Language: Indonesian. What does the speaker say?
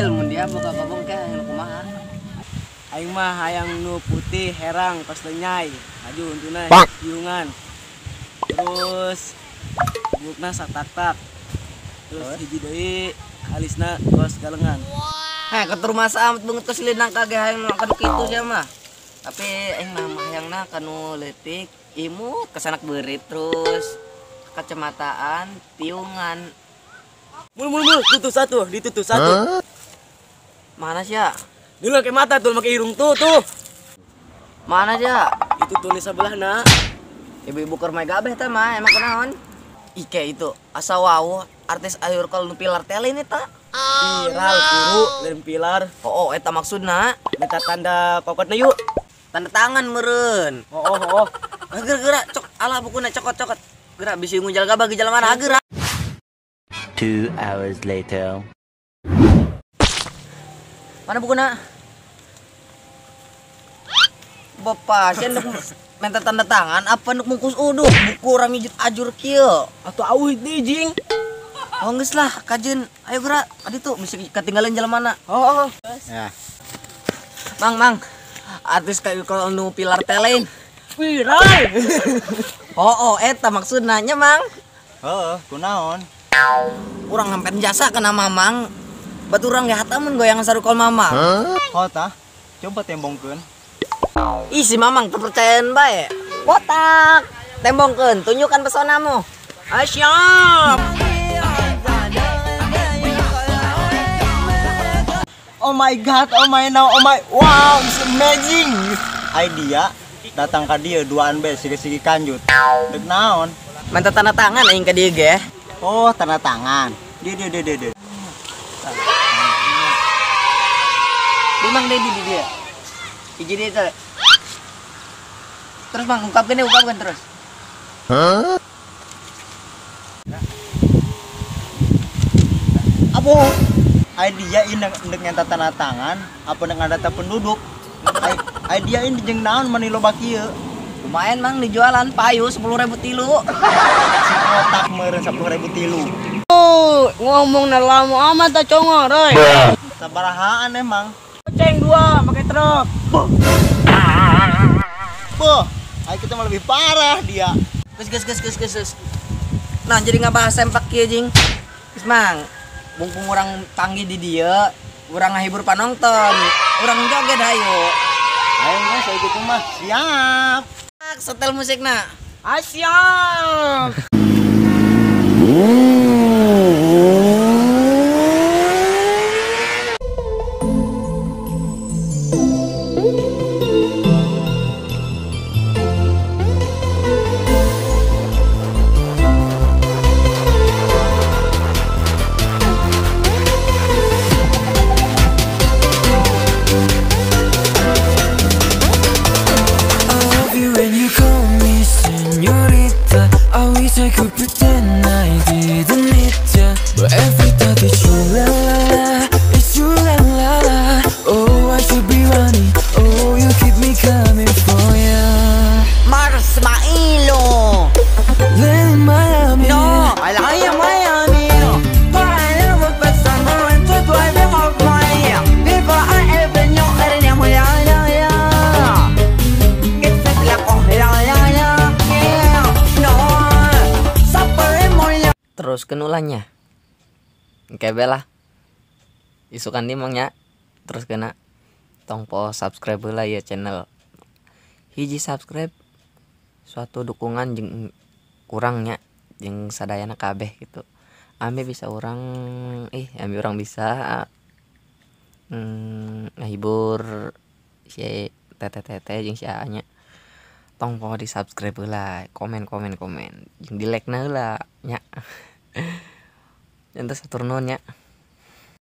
Adil mun dia boga babong ke anu kumaha. Aing mah hayang nu putih herang pas lenyai. Maju untuna hiungan. Terus bukna satak-tak. Terus hiji deui alisna tos galengan. Heh, ketur masa amat banget keselinang kage hayang makan kitu sia mah. Tapi aing mah hayangna kanu leutik, imut kesanak beurit terus kacamataan, piungan. Mul tutu satu, ditutu satu. Mana sia? Dulu ke mata tuh make irung tuh. Mana sia? Itu tulis sebelahna. Ibu-ibu keur mae gabeh teh mah emang kunaon? Ike itu asa wau artis ayur kalau nu pilar tele ini ta. Pilar guru lain pilar. Oh, eta maksudna. Minta tanda kokotna yuk. Tanda tangan meureun. Oh. Geura cok ala bukuna cokot-cokot. Geura bisi ngunjal gabah gejala mana geura. 2 hours later. Mana bukuna? Bapak, saya nuk minta tanda tangan apa nuk mungkus uduh buku rami ajur kieu. Atuh auh deui jing. Oh geus lah kajeun. Ayo geura adi tuh misi ketinggalan jalan mana. Oh. Ya. Mang. Artis kayu kalau nu pilar telein. Viral. Oh, eta maksudna nya, Mang. Heeh, kunaon? Urang ngampen jasa kana Mamang. Baturang ge hatamun goyangan sarukol Mamang. Oh tah, coba tembongkeun. Ih si Mamang kepercayaan bae. Botak. Tembongkeun, tunjukkan pesonamu. Siap. Oh my god, oh my now, oh my wow, it's amazing. Idea datang ka dieu duaan be sigi-sigi kanjut. Dek naon? Minta tanda tangan aing ka dieu ge. Oh, tanda tangan. Dia. Mang di dia. Iji dia teh. Terus Mang ungkapkan terus. Abo, idea ini ndek nyata tanda tangan, apa dengan data penduduk? Idea ini jeung naon mani loba kieu? Lumayan Mang dijualan payu 10.000 tilu. Si otak meureun 10.000 tilu. Oh, ngomong na lama amat ta congor euy. Sabarahaan emang? Ceng 2 pakai truk. Boh, ayo kita mah lebih parah dia. Gus. Nah, jadi ngabahas sempak kieu jing. Geus Mang, bungkung urang panggil di dieu, urang ngahibur panonton. Urang joget hayu. Ayo guys, saya gitu mah. Siap. Setel musikna. Siap. I could pretend I didn't need ya, but every thought that you la la, it's you la la la. Oh, I should be running. Oh, you keep me coming for ya. Mars Mailo. Then Miami. No, I like Miami. But I never put summer into driving off my before I ever knew anything. Yeah. It's like oh yeah. Terus kenulannya kebela isukan dimangnya terus kena tongpo subscribe lah ya channel hiji subscribe suatu dukungan jeung kurangnya jeung sadayana kabeh gitu ambe bisa orang ambe orang bisa ngahibur si tete jeung si anya tongpo di subscribe lah komen jeung di like na lah nya. Ente saturnunya.